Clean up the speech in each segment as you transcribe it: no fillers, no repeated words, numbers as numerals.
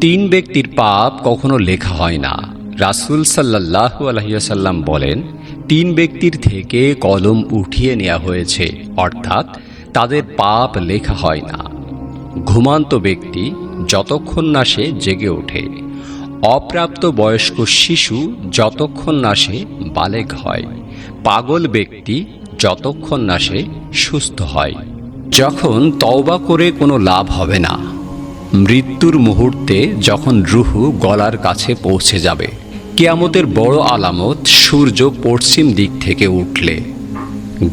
তিন ব্যক্তির পাপ কখনো লেখা হয় না। রাসূল সাল্লাল্লাহু আলাইহি ওয়াসাল্লাম বলেন, তিন ব্যক্তির থেকে কলম উঠিয়ে নেওয়া হয়েছে, অর্থাৎ তাদের পাপ লেখা হয় না। ঘুমান্ত ব্যক্তি যতক্ষণ না সে জেগে ওঠে, অপ্রাপ্ত বয়স্ক শিশু যতক্ষণ না সে বালেগ হয়, পাগল ব্যক্তি যতক্ষণ না সে সুস্থ হয়। যখন তওবা করে কোনো লাভ হবে না, মৃত্যুর মুহূর্তে যখন রূহু গলার কাছে পৌঁছে যাবে, কিয়ামতের বড় আলামত সূর্য পশ্চিম দিক থেকে উঠলে,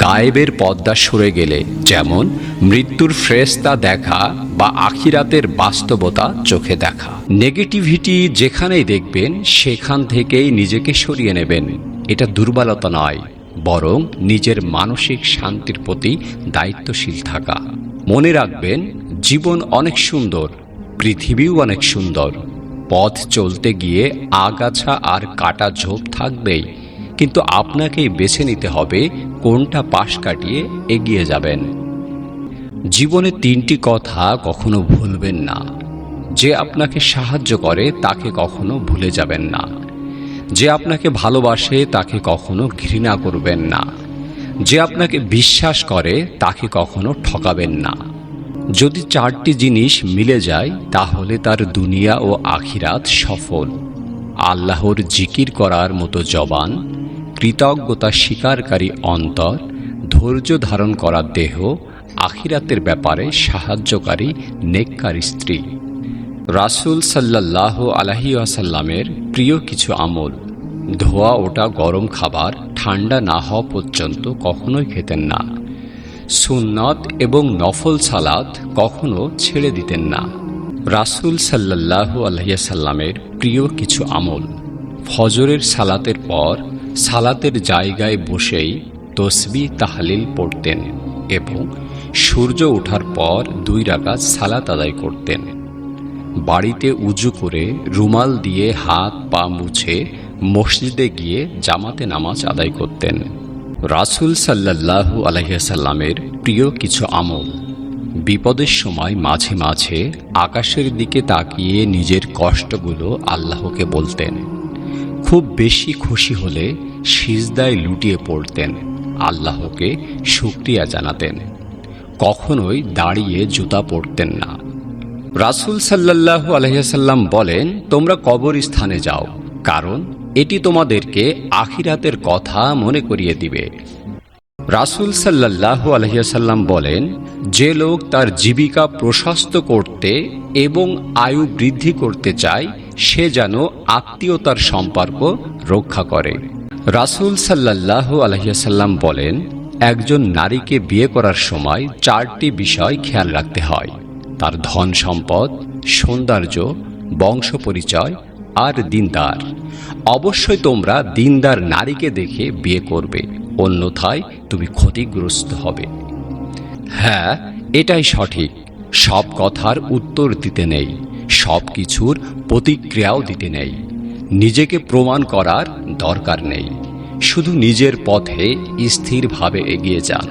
গায়েবের পর্দা সরে গেলে, যেমন মৃত্যুর ফেরেশতা দেখা বা আখিরাতের বাস্তবতা চোখে দেখা। নেগেটিভিটি যেখানেই দেখবেন সেখান থেকেই নিজেকে সরিয়ে নেবেন। এটা দুর্বলতা নয়, বরং নিজের মানসিক শান্তির প্রতি দায়িত্বশীল থাকা। মনে রাখবেন, জীবন অনেক সুন্দর, পৃথিবীও অনেক সুন্দর। পথ চলতে গিয়ে আগাছা আর কাটা ঝোপ থাকবেই, কিন্তু আপনাকেই বেছে নিতে হবে কোনটা পাশ কাটিয়ে এগিয়ে যাবেন। জীবনে তিনটি কথা কখনো ভুলবেন না। যে আপনাকে সাহায্য করে তাকে কখনো ভুলে যাবেন না। যে আপনাকে ভালোবাসে তাকে কখনো ঘৃণা করবেন না। যে আপনাকে বিশ্বাস করে তাকে কখনো ঠকাবেন না। যদি চারটি জিনিস মিলে যায় তাহলে তার দুনিয়া ও আখিরাত সফল। আল্লাহর জিকির করার মতো জবান, কৃতজ্ঞতা স্বীকারকারী অন্তর, ধৈর্য ধারণ করা দেহ, আখিরাতের ব্যাপারে সাহায্যকারী নেককার স্ত্রী। রাসূল সাল্লাল্লাহু আলাইহি ওয়াসাল্লামের প্রিয় কিছু আমল: ধোয়া ওটা গরম খাবার ঠান্ডা না হওয়া পর্যন্ত কখনোই খেতেন না। সুন্নত এবং নফল সালাত কখনো ছেড়ে দিতেন না। রাসূল সাল্লাল্লাহু আলাইহি ওয়াসাল্লামের প্রিয় কিছু আমল: ফজরের সালাতের পর সালাতের জায়গায় বসেই তসবিহ তাহলিল পড়তেন এবং সূর্য ওঠার পর 2 রাকাত সালাত আদায় করতেন। বাড়িতে উজু করে রুমাল দিয়ে হাত পা মুছে মসজিদে গিয়ে জামাতে নামাজ আদায় করতেন। রাসূল সাল্লাল্লাহু আলাইহি ওয়াসাল্লামের প্রিয় কিছু আমল: বিপদের সময় মাঝে মাঝে আকাশের দিকে তাকিয়ে নিজের কষ্টগুলো আল্লাহকে বলতেন। খুব বেশি খুশি হলে সিজদায় লুটিয়ে পড়তেন, আল্লাহকে শুকরিয়া জানাতেন। কখনোই দাঁড়িয়ে জুতা পরতেন না। রাসূল সাল্লাল্লাহু আলাইহি ওয়াসাল্লাম বলেন, তোমরা কবরস্থানে যাও, কারণ এটি তোমাদেরকে আখিরাতের কথা মনে করিয়ে দিবে। রাসূল সাল্লাল্লাহু আলাইহি ওয়াসাল্লাম বলেন, যে লোক তার জীবিকা প্রশস্ত করতে এবং আয়ু বৃদ্ধি করতে চায় সে যেন আত্মীয়তার সম্পর্ক রক্ষা করে। রাসূল সাল্লাল্লাহু আলাইহি ওয়াসাল্লাম বলেন, একজন নারীকে বিয়ে করার সময় 4টি বিষয় খেয়াল রাখতে হয়: তার ধন সম্পদ, সৌন্দর্য, বংশ পরিচয় আর দিনদার। অবশ্যই তোমরা দিনদার নারীকে দেখে বিয়ে করবে, অন্যথায় তুমি ক্ষতিগ্রস্ত হবে। হ্যাঁ, এটাই সঠিক। সব কথার উত্তর দিতে নেই, সব কিছুর প্রতিক্রিয়াও দিতে নেই। নিজেকে প্রমাণ করার দরকার নেই, শুধু নিজের পথে স্থিরভাবে এগিয়ে যান।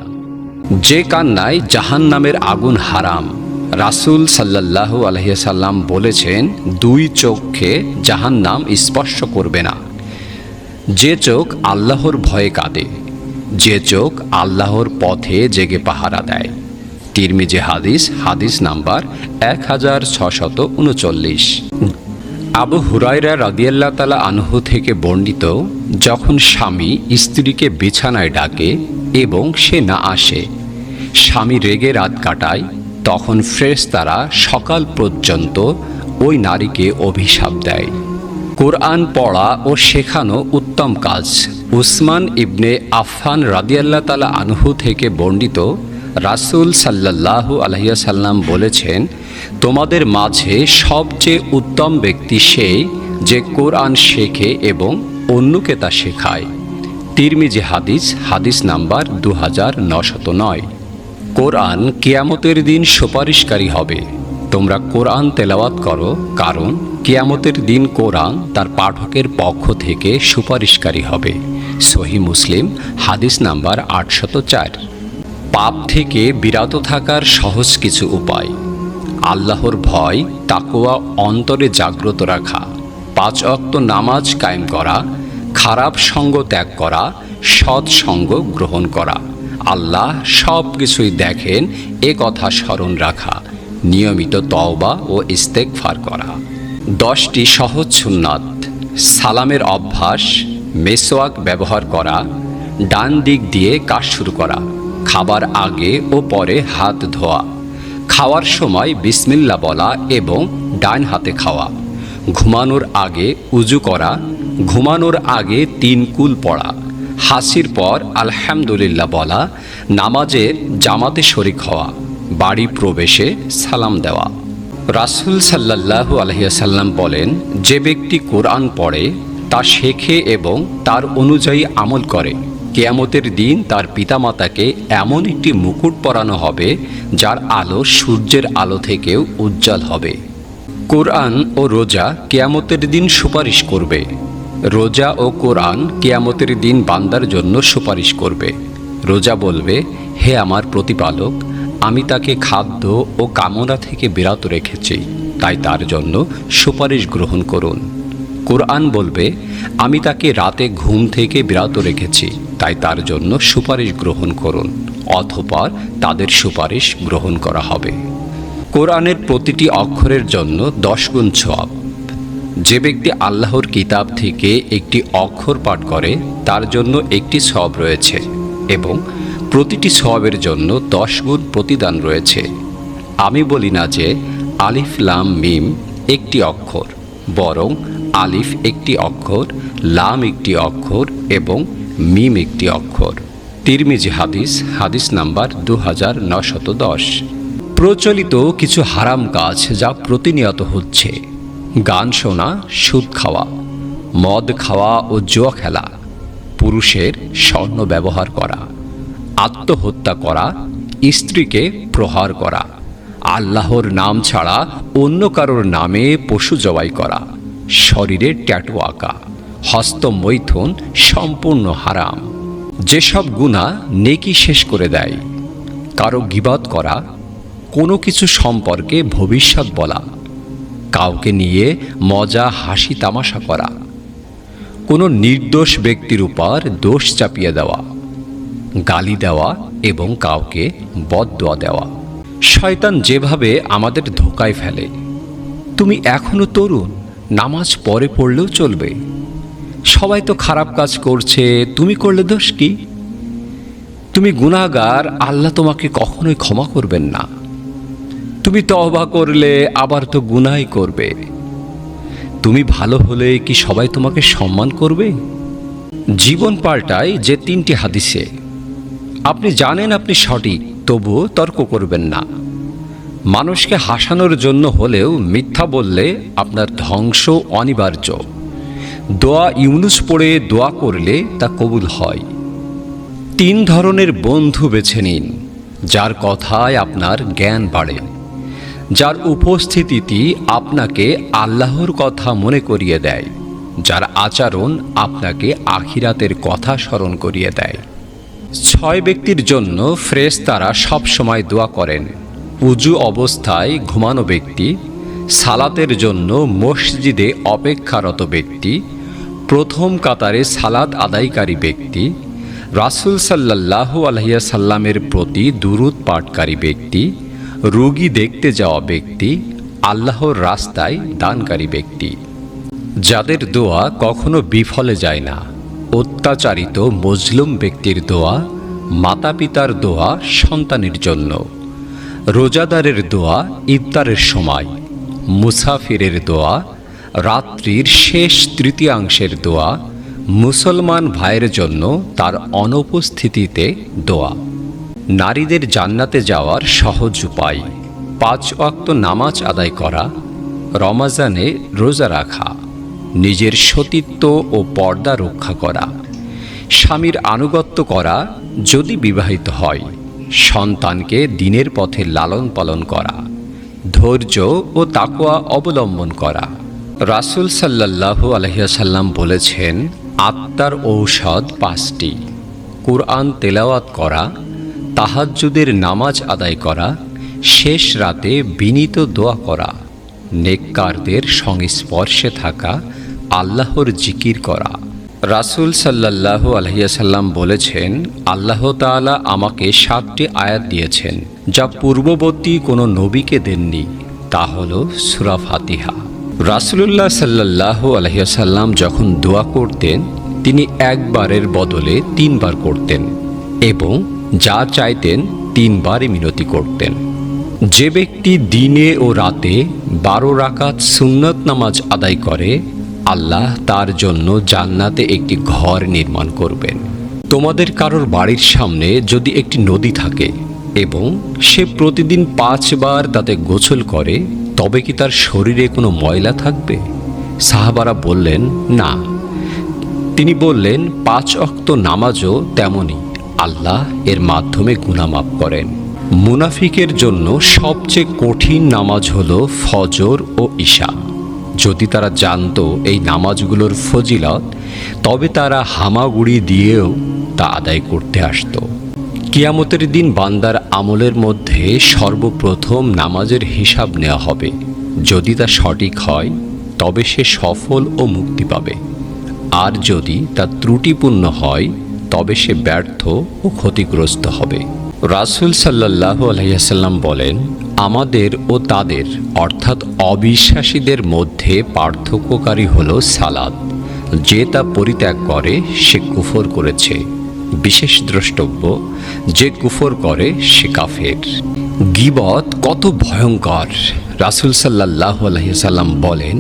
যে কান্নায় জাহান্নামের আগুন হারাম। রাসূল সাল্লাল্লাহু আলাইহি ওয়াসাল্লাম বলেছেন, 2 চোখকে জাহান্নাম স্পর্শ করবে না: যে চোখ আল্লাহর ভয়ে কাঁদে, যে চোখ আল্লাহর পথে জেগে পাহারা দেয়। তিরমিজি হাদিস, হাদিস নাম্বার 1639। আবু হুরায়রা রাদিয়াল্লাহু তাআলা আনহু থেকে বর্ণিত, যখন স্বামী স্ত্রীকে বিছানায় ডাকে এবং সে না আসে, স্বামী রেগে রাত কাটায়, তখন ফেরেশতারা সকাল পর্যন্ত ওই নারীকে অভিশাপ দেয়। কোরআন পড়া ও শেখানো উত্তম কাজ। উসমান ইবনে আফফান রাদিয়াল্লাহু তাআলা আনহু থেকে বর্ণিত, রাসূল সাল্লাল্লাহু আলাইহি ওয়াসাল্লাম বলেছেন, তোমাদের মাঝে সবচেয়ে উত্তম ব্যক্তি সেই যে কোরআন শেখে এবং অন্যকে তা শেখায়। তিরমিজি হাদিস, হাদিস নাম্বার 2909। কোরআন কিয়ামতের দিন সুপারিশকারী হবে। তোমরা কোরআন তেলাওয়াত করো, কারণ কিয়ামতের দিন কোরআন তার পাঠকের পক্ষ থেকে সুপারিশকারী হবে। সহিহ মুসলিম, হাদিস নাম্বার 804। পাপ থেকে বিরত থাকার সহজ কিছু উপায়: আল্লাহর ভয় তাকওয়া অন্তরে জাগ্রত রাখা, 5 ওয়াক্ত নামাজ কায়েম করা, খারাপ সঙ্গ ত্যাগ করা, সৎ সঙ্গ গ্রহণ করা। আল্লাহ সব কিছুই দেখেন এ কথা স্মরণ রাখা, নিয়মিত তওবা ও ইস্তেগফার করা। 10টি সহজ সুন্নাত: সালামের অভ্যাস, মেসওয়াক ব্যবহার করা, ডান দিক দিয়ে কাজ শুরু করা, খাবার আগে ও পরে হাত ধোয়া, খাওয়ার সময় বিসমিল্লাহ বলা এবং ডান হাতে খাওয়া, ঘুমানোর আগে উজু করা, ঘুমানোর আগে 3 কুল পড়া, হাসির পর আলহামদুলিল্লাহ বলা, নামাজের জামাতে শরিক হওয়া, বাড়ি প্রবেশে সালাম দেওয়া। রাসূল সাল্লাল্লাহু আলাইহি ওয়াসাল্লাম বলেন, যে ব্যক্তি কোরআন পড়ে, তা শেখে এবং তার অনুযায়ী আমল করে, কিয়ামতের দিন তার পিতামাতাকে এমন একটি মুকুট পরানো হবে যার আলো সূর্যের আলো থেকেও উজ্জ্বল হবে। কোরআন ও রোজা কিয়ামতের দিন সুপারিশ করবে। রোজা ও কোরআন কিয়ামতের দিন বান্দার জন্য সুপারিশ করবে। রোজা বলবে, হে আমার প্রতিপালক, আমি তাকে খাদ্য ও কামনা থেকে বিরত রেখেছি, তাই তার জন্য সুপারিশ গ্রহণ করুন। কোরআন বলবে, আমি তাকে রাতে ঘুম থেকে বিরত রেখেছি, তাই তার জন্য সুপারিশ গ্রহণ করুন, অতঃপর তাদের সুপারিশ গ্রহণ করা হবে। কোরআনের প্রতিটি অক্ষরের জন্য 10 গুণ সওয়াব। যে ব্যক্তি আল্লাহর কিতাব থেকে একটি অক্ষর পাঠ করে, তার জন্য একটি সওয়াব রয়েছে এবং প্রতিটি সওয়াবের জন্য 10 গুণ প্রতিদান রয়েছে। আমি বলি না যে আলিফ লাম মিম একটি অক্ষর, বরং আলিফ একটি অক্ষর, লাম একটি অক্ষর এবং মিম একটি অক্ষর। তিরমিজি হাদিস, হাদিস নাম্বার 2910। প্রচলিত কিছু হারাম কাজ যা প্রতিনিয়ত হচ্ছে: গান শোনা, সুদ খাওয়া, মদ খাওয়া ও জুয়া খেলা, পুরুষের স্বর্ণ ব্যবহার করা, আত্মহত্যা করা, স্ত্রীকে প্রহার করা, আল্লাহর নাম ছাড়া অন্য কারোর নামে পশু জবাই করা, শরীরে ট্যাটু আঁকা, হস্তমৈথুন সম্পূর্ণ হারাম। যেসব গুনাহ নেকি শেষ করে দেয়: কারো গীবত করা, কোনো কিছু সম্পর্কে ভবিষ্যৎ বলা, কাউকে নিয়ে মজা হাসি তামাশা করা, কোনো নির্দোষ ব্যক্তির উপর দোষ চাপিয়ে দেওয়া, গালি দেওয়া এবং কাউকে বদদোয়া দেওয়া। শয়তান যেভাবে আমাদের ধোঁকায় ফেলে, তুমি এখনো তরুণ, নামাজ পরে পড়লেও চলবে, সবাই তো খারাপ কাজ করছে, তুমি করলে দোষ কি? তুমি গুনাহগার, আল্লাহ তোমাকে কখনোই ক্ষমা করবেন না। তুমি তওবা করলে আবার তো গুনাহই করবে। তুমি ভালো হলে কি সবাই তোমাকে সম্মান করবে? জীবন পাল্টায় যে 3টি হাদিসে। আপনি জানেন আপনি সঠিক, তবুও তর্ক করবেন না। মানুষকে হাসানোর জন্য হলেও মিথ্যা বললে আপনার ধ্বংস অনিবার্য। দোয়া ইউনুস পড়ে দোয়া করলে তা কবুল হয়। 3 ধরনের বন্ধু বেছে নিন: যার কথায় আপনার জ্ঞান বাড়ে, যার উপস্থিতিতে আপনাকে আল্লাহর কথা মনে করিয়ে দেয়, যার আচরণ আপনাকে আখিরাতের কথা স্মরণ করিয়ে দেয়। 6 ব্যক্তির জন্য ফেরেশতারা সব সময় দোয়া করেন: উজু অবস্থায় ঘুমানো ব্যক্তি, সালাতের জন্য মসজিদে অপেক্ষারত ব্যক্তি, প্রথম কাতারে সালাত আদায়কারী ব্যক্তি, রাসূল সাল্লাল্লাহু আলাইহি ওয়াসাল্লামের প্রতি দুরূদ পাঠকারী ব্যক্তি, রোগী দেখতে যাওয়া ব্যক্তি, আল্লাহর রাস্তায় দানকারী ব্যক্তি। যাদের দোয়া কখনো বিফলে যায় না: অত্যাচারিত মজলুম ব্যক্তির দোয়া, মাতা পিতার দোয়া সন্তানের জন্য, রোজাদারের দোয়া ইফতারের সময়, মুসাফিরের দোয়া, রাত্রির শেষ তৃতীয়াংশের দোয়া, মুসলমান ভাইয়ের জন্য তার অনুপস্থিতিতে দোয়া। নারীদের জান্নাতে যাওয়ার সহজ উপায়: 5 ওয়াক্ত নামাজ আদায় করা, রমজানে রোজা রাখা, নিজের সতীত্ব ও পর্দা রক্ষা করা, স্বামীর আনুগত্য করা যদি বিবাহিত হয়, সন্তানকে দ্বীনের পথে লালন পালন করা, ধৈর্য ও তাকওয়া অবলম্বন করা। রাসূল সাল্লাল্লাহু আলাইহি ওয়াসাল্লাম বলেছেন, আত্মার ঔষধ 5টি: কোরআন তেলাওয়াত করা, তাহাজ্জুদের নামাজ আদায় করা, শেষ রাতে বিনীত দোয়া করা, নেককারদের সংস্পর্শে থাকা, আল্লাহর জিকির করা। রাসূল সাল্লাল্লাহু আলাইহি ওয়াসাল্লাম বলেছেন, আল্লাহ তাআলা আমাকে 7টি আয়াত দিয়েছেন যা পূর্ববর্তী কোনো নবীকে দেননি। তা হলো সূরা ফাতিহা। রাসূলুল্লাহ সাল্লাল্লাহু আলাইহি ওয়াসাল্লাম যখন দোয়া করতেন তিনি একবারের বদলে 3 বার করতেন এবং যা চাইতেন 3 বারই মিনতি করতেন। যে ব্যক্তি দিনে ও রাতে 12 রাকাত সুন্নত নামাজ আদায় করে আল্লাহ তার জন্য জান্নাতে একটি ঘর নির্মাণ করবেন। তোমাদের কারোর বাড়ির সামনে যদি একটি নদী থাকে এবং সে প্রতিদিন 5 বার তাতে গোসল করে তবে কি তার শরীরে কোনো ময়লা থাকবে? সাহাবারা বললেন, না। তিনি বললেন, 5 ওয়াক্ত নামাজও তেমনই, আল্লাহ এর মাধ্যমে গুনাহ মাফ করেন। মুনাফিকের জন্য সবচেয়ে কঠিন নামাজ হলো ফজর ও ঈশা। যদি তারা জানতো এই নামাজগুলোর ফজিলত তবে তারা হামাগুড়ি দিয়েও তা আদায় করতে আসতো। কিয়ামতের দিন বান্দার আমলের মধ্যে সর্বপ্রথম নামাজের হিসাব নেওয়া হবে। যদি তা সঠিক হয় তবে সে সফল ও মুক্তি পাবে, আর যদি তা ত্রুটিপূর্ণ হয় তবে সে ব্যর্থ ও ক্ষতিগ্রস্ত হবে। রাসূল সাল্লাল্লাহু আলাইহি ওয়াসাল্লাম বলেন, আমাদের ও তাদের অর্থাৎ অবিশ্বাসীদের মধ্যে পার্থক্যকারী হলো সালাত। যে তা পরিত্যাগ করে সে কুফর করেছে। বিশেষ দ্রষ্টব্য, যে কুফর করে সে কাফের। গীবত কত ভয়ঙ্কর! রাসূল সাল্লাল্লাহু আলাইহি ওয়াসাল্লাম বলেন,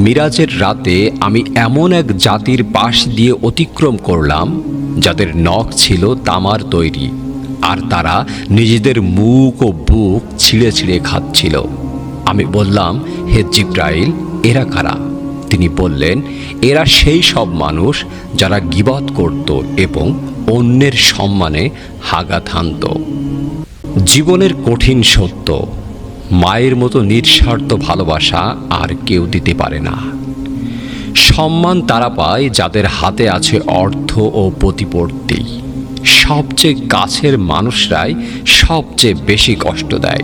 মিরাজের রাতে আমি এমন এক জাতির পাশ দিয়ে অতিক্রম করলাম যাদের নখ ছিল তামার তৈরি, আর তারা নিজেদের মুখ ও বুক ছিঁড়ে ছিঁড়ে খাচ্ছিল। আমি বললাম, হে জিবরাইল, এরা কারা? তিনি বললেন, এরা সেই সব মানুষ যারা গীবত করত এবং অন্যের সম্মানে হাগাত হানত। জীবনের কঠিন সত্য, মায়ের মতো নিঃস্বার্থ ভালোবাসা আর কেউ দিতে পারে না। সম্মান তারা পায় যাদের হাতে আছে অর্থ ও প্রতিপত্তি। সবচেয়ে কাছের মানুষরাই সবচেয়ে বেশি কষ্ট দেয়।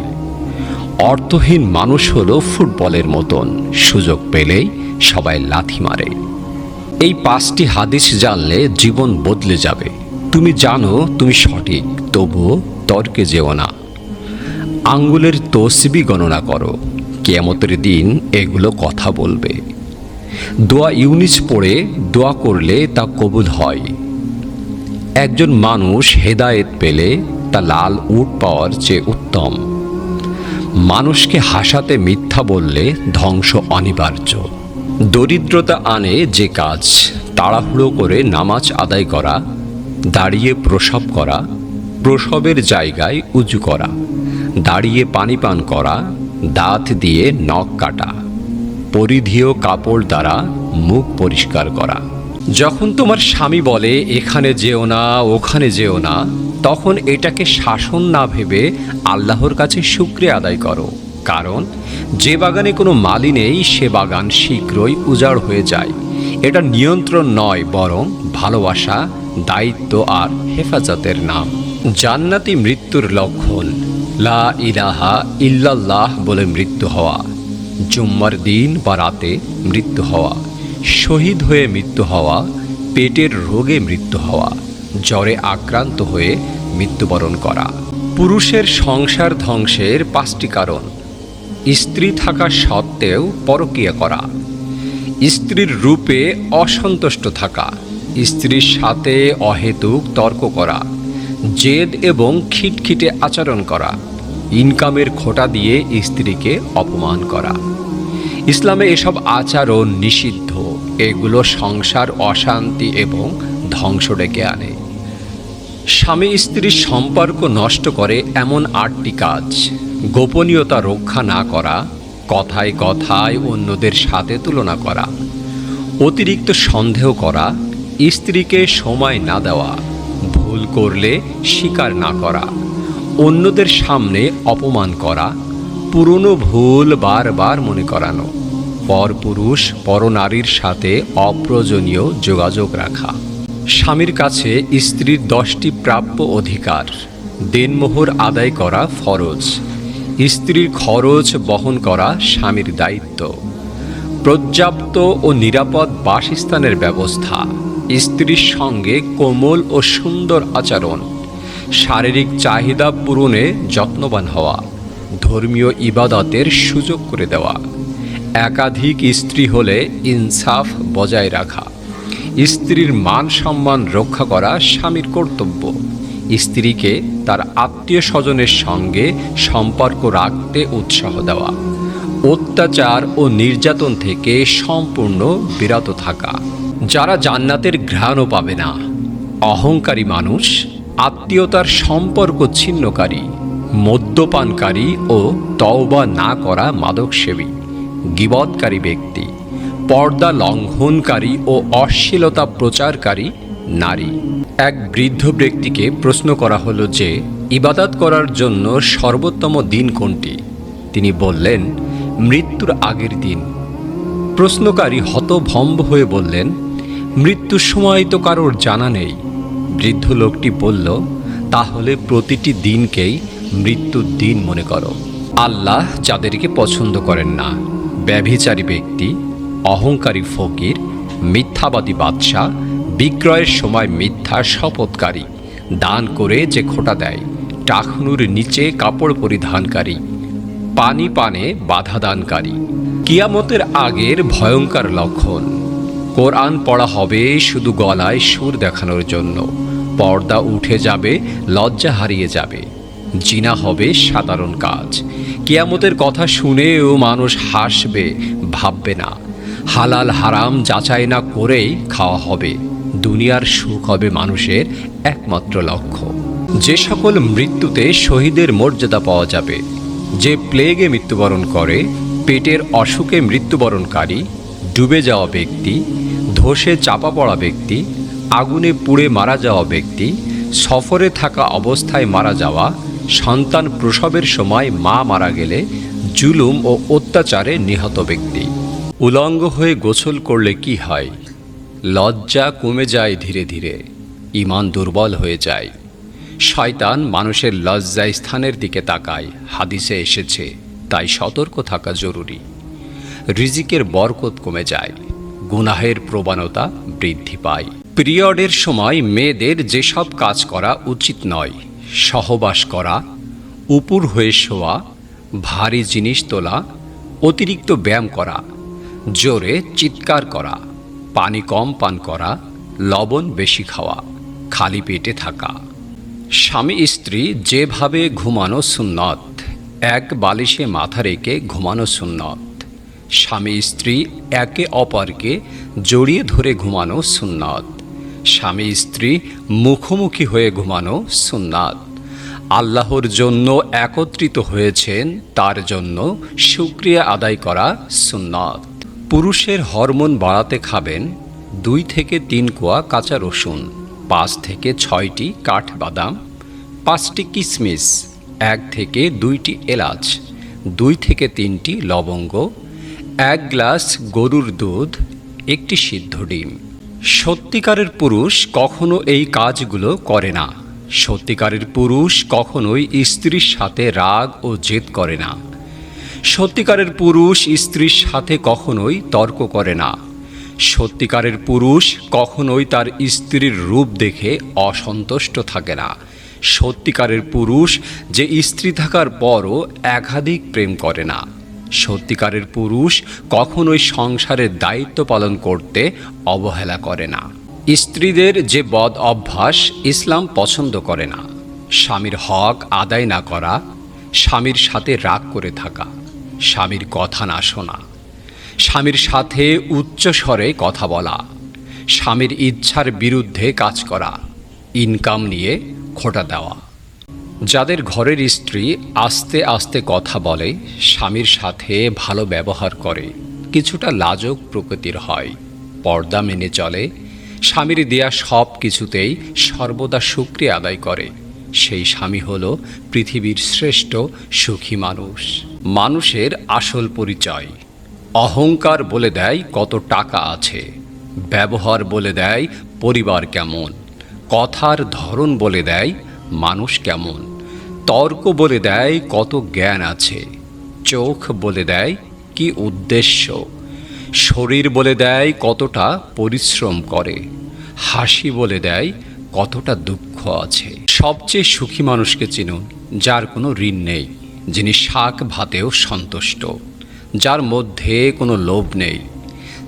অর্থহীন মানুষ হলো ফুটবলের মতন, সুযোগ পেলেই সবাই লাথি মারে। এই 5টি হাদিস জানলে জীবন বদলে যাবে। তুমি জানো তুমি সঠিক, তবুও তর্কে যেও না। আঙ্গুলের তসবিহ গণনা করো, কিয়ামতের দিন এগুলো কথা বলবে। দোয়া ইউনিস পড়ে দোয়া করলে তা কবুল হয়। একজন মানুষ হেদায়েত পেলে তা লাল উট পাওয়ার চেয়ে উত্তম। মানুষকে হাসাতে মিথ্যা বললে ধ্বংস অনিবার্য। দরিদ্রতা আনে যে কাজ, তাড়াহুড়ো করে নামাজ আদায় করা, দাঁড়িয়ে প্রসব করা, প্রসবের জায়গায় উজু করা, দাঁড়িয়ে পানি পান করা, দাঁত দিয়ে নখ কাটা, পরিধেয় কাপড় দ্বারা মুখ পরিষ্কার করা। যখন তোমার স্বামী বলে এখানে যেও না ওখানে যেও না, তখন এটাকে শাসন না ভেবে আল্লাহর কাছে শুকরিয়া আদায় করো। কারণ যে বাগানে কোনো মালি নেই সে বাগান শীঘ্রই উজাড় হয়ে যায়। এটা নিয়ন্ত্রণ নয়, বরং ভালোবাসা, দায়িত্ব আর হেফাজতের নাম। জান্নাতি মৃত্যুর লক্ষণ, লা ইলাহা ইল্লাল্লাহ বলে মৃত্যু হওয়া, জুম্মার দিন বা রাতে মৃত্যু হওয়া, শহীদ হয়ে মৃত্যু হওয়া, পেটের রোগে মৃত্যু হওয়া, জ্বরে আক্রান্ত হয়ে মৃত্যুবরণ করা। পুরুষের সংসার ধ্বংসের 5টি কারণ: স্ত্রী থাকা সত্ত্বেও পরকীয়া করা, স্ত্রীর রূপে অসন্তুষ্ট থাকা, স্ত্রীর সাথে অহেতুক তর্ক করা, জেদ এবং খিটখিটে আচরণ করা, ইনকামের খোঁটা দিয়ে স্ত্রীকে অপমান করা। ইসলামে এসব আচরণ নিষিদ্ধ। এগুলো সংসার অশান্তি এবং ধ্বংস ডেকে আনে। স্বামী স্ত্রীর সম্পর্ক নষ্ট করে এমন 8টি কাজ: গোপনীয়তা রক্ষা না করা, কথায় কথায় অন্যদের সাথে তুলনা করা, অতিরিক্ত সন্দেহ করা, স্ত্রীকে সময় না দেওয়া, ভুল করলে স্বীকার না করা, অন্যদের সামনে অপমান করা, পুরনো ভুল বারবার মনে করানো, পরপুরুষ পরনারীর সাথে অপ্রয়োজনীয় যোগাযোগ রাখা। স্বামীর কাছে স্ত্রীর 10টি প্রাপ্য অধিকার: দেনমোহর আদায় করা ফরজ, স্ত্রীর খরচ বহন করা স্বামীর দায়িত্ব। পর্যাপ্ত ও নিরাপদ বাসস্থানের ব্যবস্থা, স্ত্রীর সঙ্গে কোমল ও সুন্দর আচরণ, শারীরিক চাহিদা পূরণে যত্নবান হওয়া, ধর্মীয় ইবাদতের সুযোগ করে দেওয়া, একাধিক স্ত্রী হলে ইনসাফ বজায় রাখা, স্ত্রীর মান সম্মান রক্ষা করা স্বামীর কর্তব্য, স্ত্রীকে তার আত্মীয় স্বজনের সঙ্গে সম্পর্ক রাখতে উৎসাহ দেওয়া, অত্যাচার ও নির্যাতন থেকে সম্পূর্ণ বিরত থাকা। যারা জান্নাতের ঘ্রাণও পাবে না, অহংকারী মানুষ, আত্মীয়তার সম্পর্ক ছিন্নকারী, মদ্যপানকারী ও তওবা না করা মাদকসেবী, গীবতকারী ব্যক্তি, পর্দা লঙ্ঘনকারী ও অশ্লীলতা প্রচারকারী নারী। এক বৃদ্ধ ব্যক্তিকে প্রশ্ন করা হলো যে ইবাদত করার জন্য সর্বোত্তম দিন কোনটি? তিনি বললেন, মৃত্যুর আগের দিন। প্রশ্নকারী হতভম্ব হয়ে বললেন, মৃত্যুর সময় তো কারোর জানা নেই। বৃদ্ধ লোকটি বলল, তাহলে প্রতিটি দিনকেই মৃত্যুর দিন মনে করো। আল্লাহ যাদেরকে পছন্দ করেন না, ব্যভিচারী ব্যক্তি, অহংকারী ফকির, মিথ্যাবাদী বাদশাহ, বিক্রয়ের সময় মিথ্যা শপথকারী, দান করে যে খোঁটা দেয়, টাকনুর নিচে কাপড় পরিধানকারী, পানি পানে বাধা দানকারী। কিয়ামতের আগের ভয়ঙ্কর লক্ষণ। কোরআন পড়া হবে শুধু গলায় সুর দেখানোর জন্য, পর্দা উঠে যাবে, লজ্জা হারিয়ে যাবে, জিনা হবে সাধারণ কাজ। কিয়ামতের কথা শুনেও মানুষ হাসবে, ভাববে না। হালাল হারাম যাচাই না করেই খাওয়া হবে। দুনিয়ার সুখ হবে মানুষের একমাত্র লক্ষ্য। যে সকল মৃত্যুতে শহীদের মর্যাদা পাওয়া যাবে, যে প্লেগে মৃত্যুবরণ করে, পেটের অসুখে মৃত্যুবরণকারী, ডুবে যাওয়া ব্যক্তি, ধসে চাপা পড়া ব্যক্তি, আগুনে পুড়ে মারা যাওয়া ব্যক্তি, সফরে থাকা অবস্থায় মারা যাওয়া, সন্তান প্রসবের সময় মা মারা গেলে, জুলুম ও অত্যাচারে নিহত ব্যক্তি। উলঙ্গ হয়ে গোসল করলে কি হয়? লজ্জা কমে যায় ধীরে ধীরে, ঈমান দুর্বল হয়ে যায়। শয়তান মানুষের লজ্জা স্থানের দিকে তাকায়, হাদিসে এসেছে, তাই সতর্ক থাকা জরুরি। রিজিকের বরকত কমে যায়, গুনাহের প্রবণতা বৃদ্ধি পায়। পিরিয়ডের সময় মেয়েদের যেসব কাজ করা উচিত নয়, সহবাস করা, উপুর হয়ে শোয়া, ভারী জিনিস তোলা, অতিরিক্ত ব্যায়াম করা, জোরে চিৎকার করা, পানি কম পান করা, লবণ বেশি খাওয়া, খালি পেটে থাকা। স্বামী স্ত্রী যেভাবে ঘুমানো সুন্নত, এক বালিশে মাথা রেখে ঘুমানো সুন্নত। স্বামী স্ত্রী একে অপরকে জড়িয়ে ধরে ঘুমানো সুন্নত। স্বামী স্ত্রী মুখোমুখি হয়ে ঘুমানো সুন্নাত। আল্লাহর জন্য একত্রিত হয়েছেন, তার জন্য শুকরিয়া আদায় করা সুন্নাত। পুরুষের হরমোন বাড়াতে খাবেন 2 থেকে 3 কোয়া কাঁচা রসুন, 5 থেকে 6টি কাঠবাদাম, 5টি কিশমিশ, 1 থেকে 2টি এলাচ, 2 থেকে 3টি লবঙ্গ, 1 গ্লাস গরুর দুধ, 1টি সিদ্ধ ডিম। সত্যিকারের পুরুষ কখনো এই কাজগুলো করে না। সত্যিকারের পুরুষ কখনোই স্ত্রীর সাথে রাগ ও জেদ করে না। সত্যিকারের পুরুষ স্ত্রীর সাথে কখনোই তর্ক করে না। সত্যিকারের পুরুষ কখনোই তার স্ত্রীর রূপ দেখে অসন্তুষ্ট থাকে না। সত্যিকারের পুরুষ যে স্ত্রী থাকার পরও একাধিক প্রেম করে না। সত্যিকারের পুরুষ কখনোই সংসারের দায়িত্ব পালন করতে অবহেলা করে না। স্ত্রীদের যে বদ অভ্যাস ইসলাম পছন্দ করে না, স্বামীর হক আদায় না করা, স্বামীর সাথে রাগ করে থাকা, স্বামীর কথা না শোনা, স্বামীর সাথে উচ্চ স্বরে কথা বলা, স্বামীর ইচ্ছার বিরুদ্ধে কাজ করা, ইনকাম নিয়ে খোঁটা দেওয়া। যাদের ঘরের স্ত্রী আস্তে আস্তে কথা বলে, স্বামীর সাথে ভালো ব্যবহার করে, কিছুটা লাজুক প্রকৃতির হয়, পর্দা মেনে চলে, স্বামীর দেয়া সব কিছুতেই সর্বদা শুকরিয়া আদায় করে, সেই স্বামী হলো পৃথিবীর শ্রেষ্ঠ সুখী মানুষ। মানুষের আসল পরিচয়। অহংকার বলে দেয় কত টাকা আছে, ব্যবহার বলে দেয় পরিবার কেমন, কথার ধরন বলে দেয় মানুষ কেমন, তর্ক বলে দেয় কত জ্ঞান আছে, চোখ বলে দেয় কি উদ্দেশ্য, শরীর বলে দেয় কতটা পরিশ্রম করে, হাসি বলে দেয় কতটা দুঃখ আছে। সবচেয়ে সুখী মানুষকে চিনুন যার কোনো ঋণ নেই, যিনি শাক ভাতেও সন্তুষ্ট, যার মধ্যে কোনো লোভ নেই,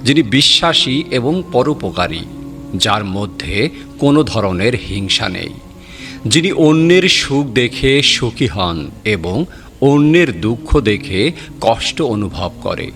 যিনি বিশ্বাসী এবং পরোপকারী, যার মধ্যে কোনো ধরনের হিংসা নেই, যিনি অন্যের সুখ দেখে সুখী হন এবং অন্যের দুঃখ দেখে কষ্ট অনুভব করে।